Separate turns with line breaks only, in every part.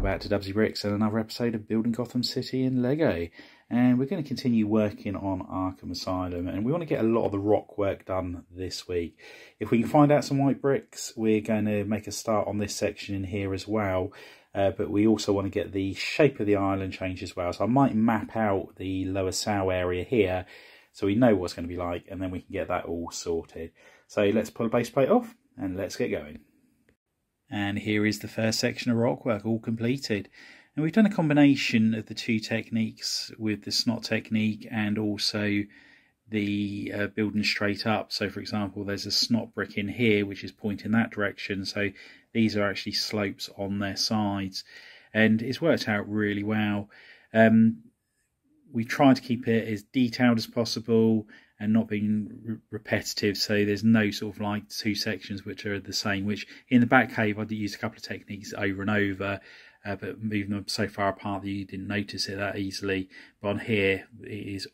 back to Dubsy Bricks and another episode of Building Gotham City in Lego. And we're going to continue working on Arkham Asylum, and we want to get a lot of the rock work done this week. If we can find out some white bricks, we're going to make a start on this section in here as well. But we also want to get the shape of the island changed as well. So I might map out the lower Sow area here so we know what's going to be like, and then we can get that all sorted. So let's pull a base plate off and let's get going. And here is the first section of rock work all completed. And we've done a combination of the two techniques with the snot technique and also the building straight up. So for example, there's a snot brick in here which is pointing that direction. So these are actually slopes on their sides. And it's worked out really well. We tried to keep it as detailed as possible and not being repetitive, so there's no sort of like two sections which are the same, which in the back cave I did use a couple of techniques over and over, but moving them so far apart that you didn't notice it that easily. But on here it's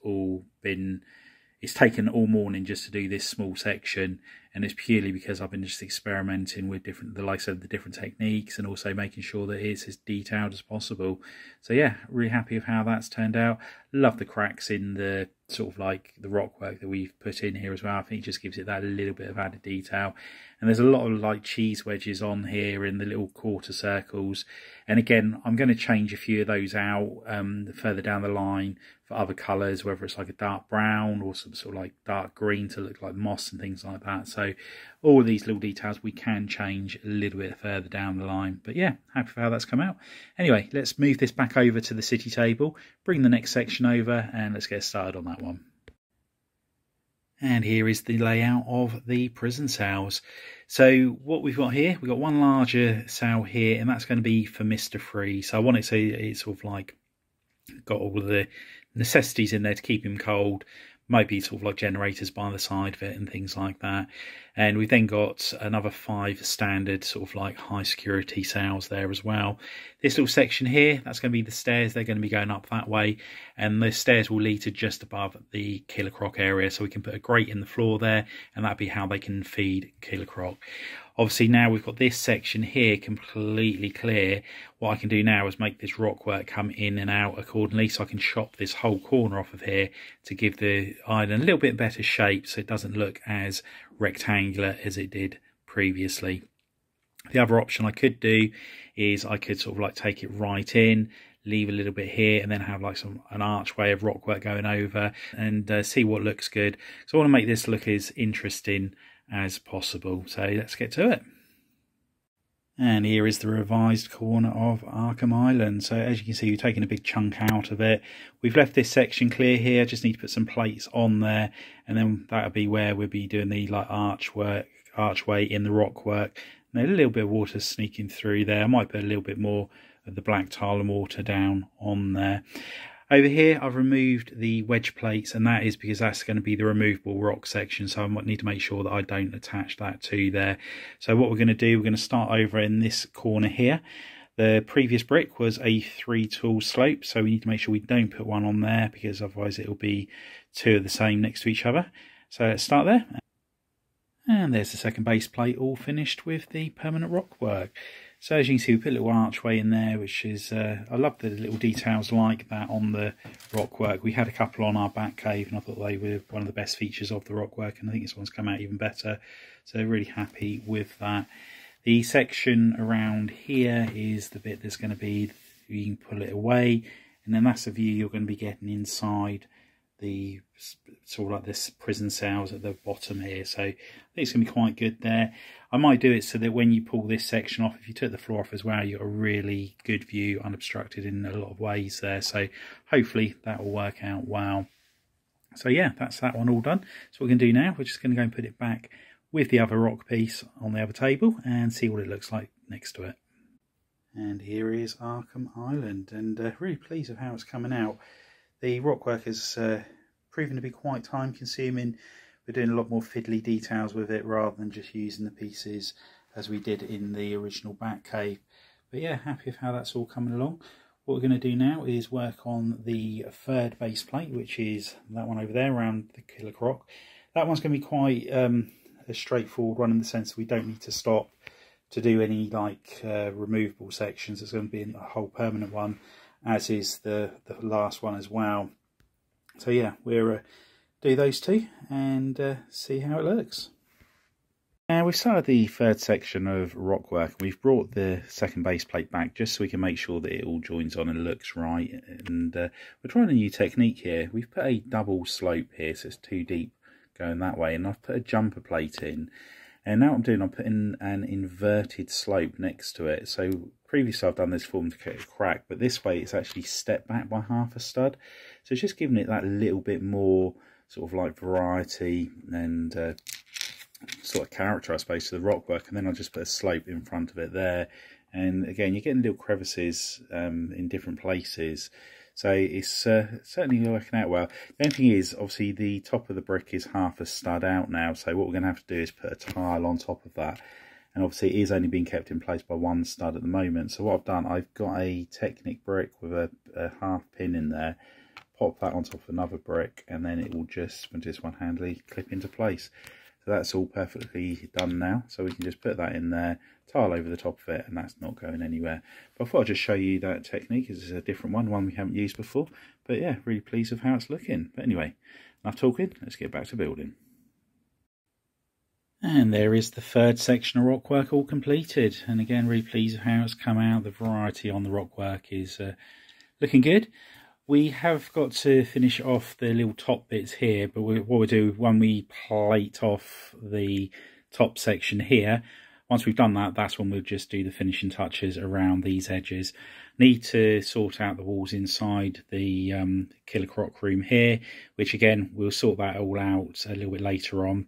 taken all morning just to do this small section, and it's purely because I've been just experimenting with the different techniques and also making sure that it's as detailed as possible. So yeah, really happy with how that's turned out. Love the cracks in the sort of like the rock work that we've put in here as well. I think it just gives it that little bit of added detail. And there's a lot of like cheese wedges on here in the little quarter circles. And again, I'm going to change a few of those out further down the line for other colours, whether it's like a dark brown or some sort of like dark green to look like moss and things like that. So all of these little details we can change a little bit further down the line. But yeah, happy for how that's come out. Anyway, let's move this back over to the city table, bring the next section over, and let's get started on that one. And here is the layout of the prison cells. So what we've got here, we've got one larger cell here, and that's going to be for Mr. Freeze. So I want it so it's sort of like got all of the necessities in there to keep him cold. Might be sort of like generators by the side of it and things like that. And we've then got another 5 standard sort of like high security cells there as well. This little section here, that's going to be the stairs. They're going to be going up that way, and the stairs will lead to just above the Killer Croc area, so we can put a grate in the floor there, and that'd be how they can feed Killer Croc. Obviously now we've got this section here completely clear. What I can do now is make this rock work come in and out accordingly, so I can chop this whole corner off of here to give the island a little bit better shape so it doesn't look as rectangular as it did previously. The other option I could do is I could sort of like take it right in, leave a little bit here, and then have like an archway of rock work going over and see what looks good. So I want to make this look as interesting as possible. So let's get to it. And here is the revised corner of Arkham Island. So as you can see, we've taken a big chunk out of it. We've left this section clear here. Just need to put some plates on there, and then that'll be where we'll be doing the like archway in the rock work. And a little bit of water sneaking through there. I might put a little bit more of the black tile and water down on there. Over here, I've removed the wedge plates, and that is because that's going to be the removable rock section, so I might need to make sure that I don't attach that to there. So what we're going to do, we're going to start over in this corner here. The previous brick was a 3-tool slope, so we need to make sure we don't put one on there, because otherwise it will be 2 of the same next to each other. So let's start there. And there's the second base plate all finished with the permanent rock work. So as you can see, we put a little archway in there, which is, I love the little details like that on the rock work. We had a couple on our back cave, and I thought they were one of the best features of the rock work, and I think this one's come out even better. So really happy with that. The section around here is the bit that's going to be, you can pull it away, and then that's the view you're going to be getting inside the sort of like this prison cells at the bottom here. So I think it's going to be quite good there. I might do it so that when you pull this section off, if you took the floor off as well, you've got a really good view unobstructed in a lot of ways there. So hopefully that will work out well. So yeah, that's that one all done. So what we're going to do now, we're just going to go and put it back with the other rock piece on the other table and see what it looks like next to it. And here is Arkham Island, and really pleased with how it's coming out. The rock work has proven to be quite time consuming. We're doing a lot more fiddly details with it rather than just using the pieces as we did in the original back cave. But yeah, happy with how that's all coming along. What we're going to do now is work on the third base plate, which is that one over there around the Killer Croc. That one's going to be quite a straightforward one in the sense that we don't need to stop to do any like removable sections. It's going to be a whole permanent one, as is the last one as well. So yeah, we'll do those two and see how it looks. Now we've started the third section of rock work. We've brought the second base plate back just so we can make sure that it all joins on and looks right. And we're trying a new technique here. We've put a double slope here, so it's too deep going that way. And I've put a jumper plate in. And now what I'm doing, I'm putting an inverted slope next to it. So previously I've done this form to create a crack, but this way it's actually stepped back by half a stud. So it's just giving it that little bit more sort of like variety and sort of character, I suppose, to the rock work. And then I'll just put a slope in front of it there. And again, you're getting little crevices in different places. So it's certainly working out well. The only thing is, obviously, the top of the brick is half a stud out now. So what we're going to have to do is put a tile on top of that. And obviously, it is only being kept in place by one stud at the moment. So what I've done, I've got a Technic brick with a half pin in there. Pop that on top of another brick, and then it will just, with this one handily, clip into place. So that's all perfectly done now. So we can just put that in there, tile over the top of it, and that's not going anywhere. But I thought I'd just show you that technique. It's a different one we haven't used before. But yeah, really pleased with how it's looking. But anyway, enough talking, let's get back to building. And there is the third section of rock work all completed. And again, really pleased with how it's come out. The variety on the rock work is looking good. We have got to finish off the little top bits here, but what we'll do when we plate off the top section here, once we've done that, that's when we'll just do the finishing touches around these edges. Need to sort out the walls inside the Killer Croc room here, which again, we'll sort that all out a little bit later on.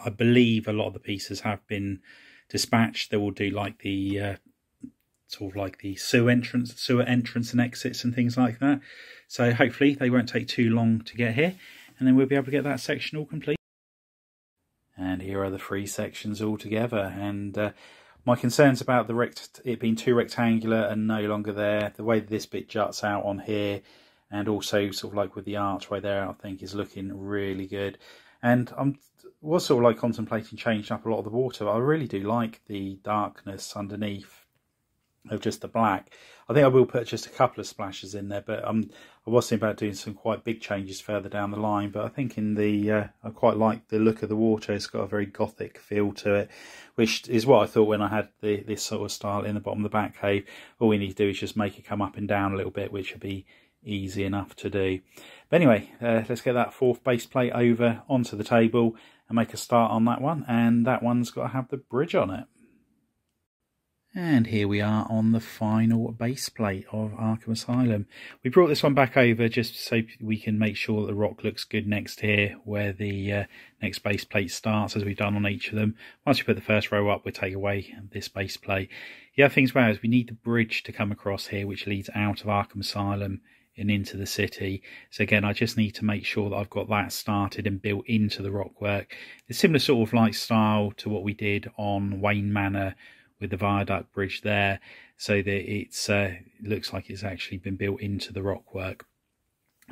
I believe a lot of the pieces have been dispatched. They will do like the sort of like the sewer entrance and exits and things like that. So hopefully they won't take too long to get here, and then we'll be able to get that section all complete. And here are the three sections all together. And my concerns about it being too rectangular and no longer there, the way this bit juts out on here, and also sort of like with the archway there, I think is looking really good. And I was sort of like contemplating changing up a lot of the water, but I really do like the darkness underneath of just the black. I think I will put just a couple of splashes in there, but I was thinking about doing some quite big changes further down the line. But I think in the I quite like the look of the water. It's got a very gothic feel to it, which is what I thought when I had this sort of style in the bottom of the back cave. All we need to do is just make it come up and down a little bit, which would be easy enough to do. But anyway, let's get that fourth base plate over onto the table and make a start on that one. And that one's got to have the bridge on it. And here we are on the final base plate of Arkham Asylum. We brought this one back over just so we can make sure that the rock looks good next here where the next base plate starts, as we've done on each of them. Once we put the first row up, we'll take away this base plate. The other thing as well is we need the bridge to come across here, which leads out of Arkham Asylum and into the city. So again, I just need to make sure that I've got that started and built into the rock work. It's similar sort of like style to what we did on Wayne Manor with the viaduct bridge there, so that it's looks like it's actually been built into the rock work.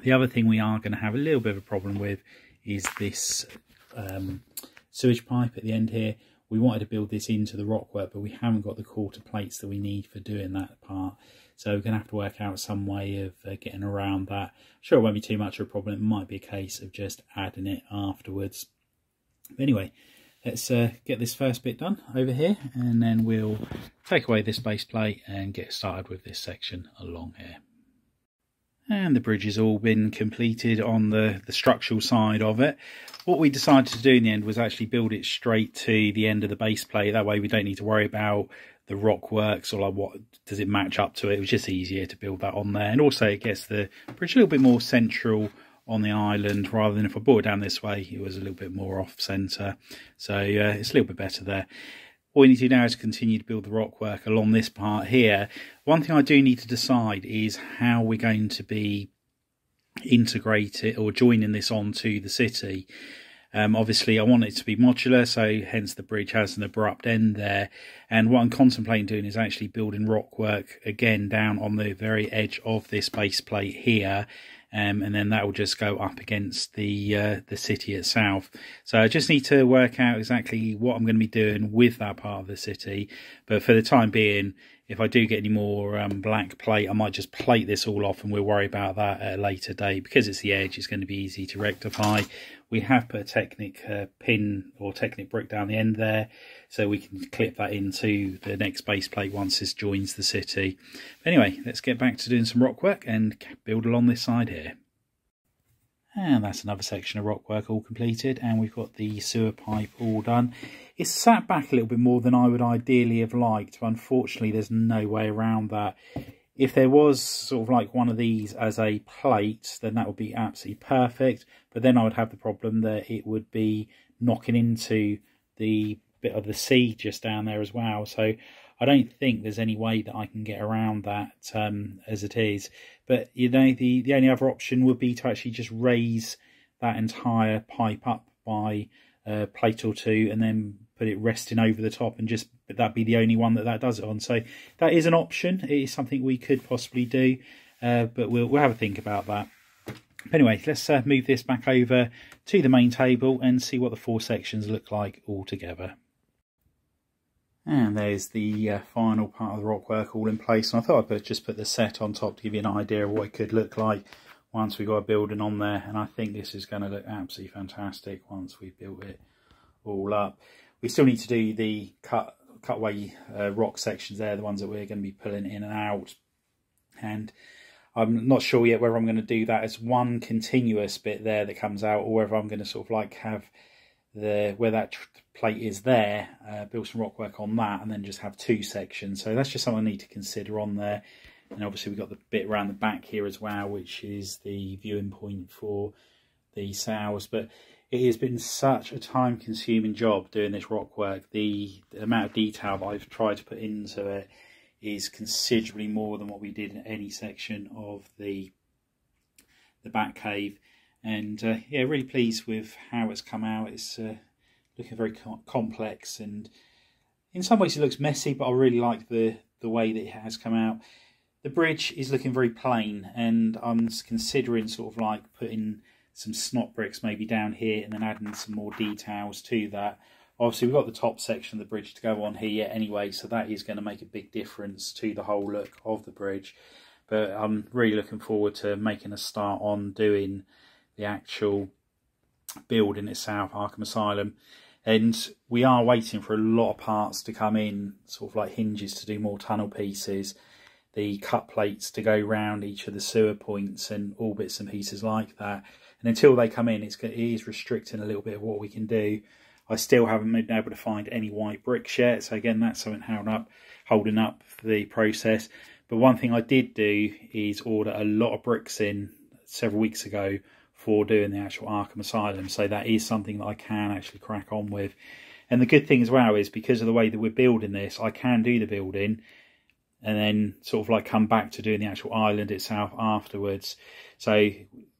The other thing we are going to have a little bit of a problem with is this sewage pipe at the end here. We wanted to build this into the rock work, but we haven't got the quarter plates that we need for doing that part. So we're going to have to work out some way of getting around that. I'm sure it won't be too much of a problem. It might be a case of just adding it afterwards. But anyway, let's get this first bit done over here, and then we'll take away this base plate and get started with this section along here. And the bridge has all been completed on the structural side of it. What we decided to do in the end was actually build it straight to the end of the base plate. That way we don't need to worry about the rock works or like what does it match up to it. It was just easier to build that on there. And also it gets the bridge a little bit more central on the island, rather than if I brought it down this way, it was a little bit more off centre. So it's a little bit better there. All we need to do now is continue to build the rock work along this part here. One thing I do need to decide is how we're going to be integrating or joining this onto the city. Obviously I want it to be modular, so hence the bridge has an abrupt end there. And what I'm contemplating doing is actually building rock work again down on the very edge of this base plate here, and then that will just go up against the city itself. So I just need to work out exactly what I'm going to be doing with that part of the city. But for the time being, if I do get any more black plate, I might just plate this all off, and we'll worry about that at a later date. Because it's the edge, it's going to be easy to rectify. We have put a Technic pin or Technic brick down the end there, so we can clip that into the next base plate once this joins the city. But anyway, let's get back to doing some rock work and build along this side here. And that's another section of rock work all completed, and we've got the sewer pipe all done. It's sat back a little bit more than I would ideally have liked, but unfortunately there's no way around that. If there was sort of like one of these as a plate, then that would be absolutely perfect, but then I would have the problem that it would be knocking into the bit of the sea just down there as well. So I don't think there's any way that I can get around that as it is. But, you know, the only other option would be to actually just raise that entire pipe up by a plate or two and then put it resting over the top, and just that'd be the only one that does it on. So that is an option. It is something we could possibly do, but we'll have a think about that. But anyway, let's move this back over to the main table and see what the 4 sections look like all together. And there's the final part of the rock work all in place. And I thought I'd just put the set on top to give you an idea of what it could look like once we got a building on there. And I think this is going to look absolutely fantastic once we've built it all up. We still need to do the cutaway rock sections there, the ones that we're going to be pulling in and out. And I'm not sure yet whether I'm going to do that as one continuous bit there that comes out, or whether I'm going to sort of like have where that plate is there, build some rock work on that, and then just have 2 sections. So that's just something I need to consider on there. And obviously we've got the bit around the back here as well, which is the viewing point for the sails. But it has been such a time consuming job doing this rock work. The amount of detail that I've tried to put into it is considerably more than what we did in any section of the back cave. And yeah, really pleased with how it's come out. It's looking very complex, and in some ways it looks messy, but I really like the way that it has come out. The bridge is looking very plain, and I'm considering sort of like putting some snot bricks maybe down here and then adding some more details to that. Obviously we've got the top section of the bridge to go on here yet anyway, so that is going to make a big difference to the whole look of the bridge. But I'm really looking forward to making a start on doing the actual building itself, Arkham Asylum. And we are waiting for a lot of parts to come in, sort of like hinges to do more tunnel pieces, the cut plates to go round each of the sewer points, and all bits and pieces like that. And until they come in, it is restricting a little bit of what we can do. I still haven't been able to find any white bricks yet, so again that's something holding up the process. But one thing I did do is order a lot of bricks in several weeks ago for doing the actual Arkham Asylum, so that is something that I can actually crack on with. And the good thing as well is, because of the way that we're building this, I can do the building and then sort of like come back to doing the actual island itself afterwards. So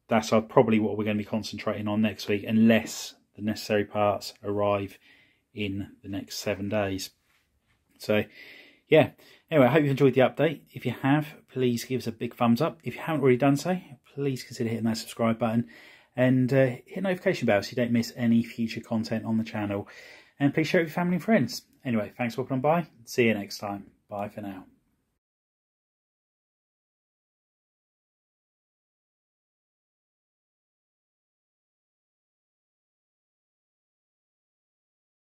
that's probably what we're going to be concentrating on next week, unless the necessary parts arrive in the next 7 days. So yeah, anyway, I hope you enjoyed the update. If you have, please give us a big thumbs up. If you haven't already done so, please consider hitting that subscribe button, and hit notification bell so you don't miss any future content on the channel. And please share it with your family and friends. Anyway, thanks for walking on by. See you next time. Bye for now.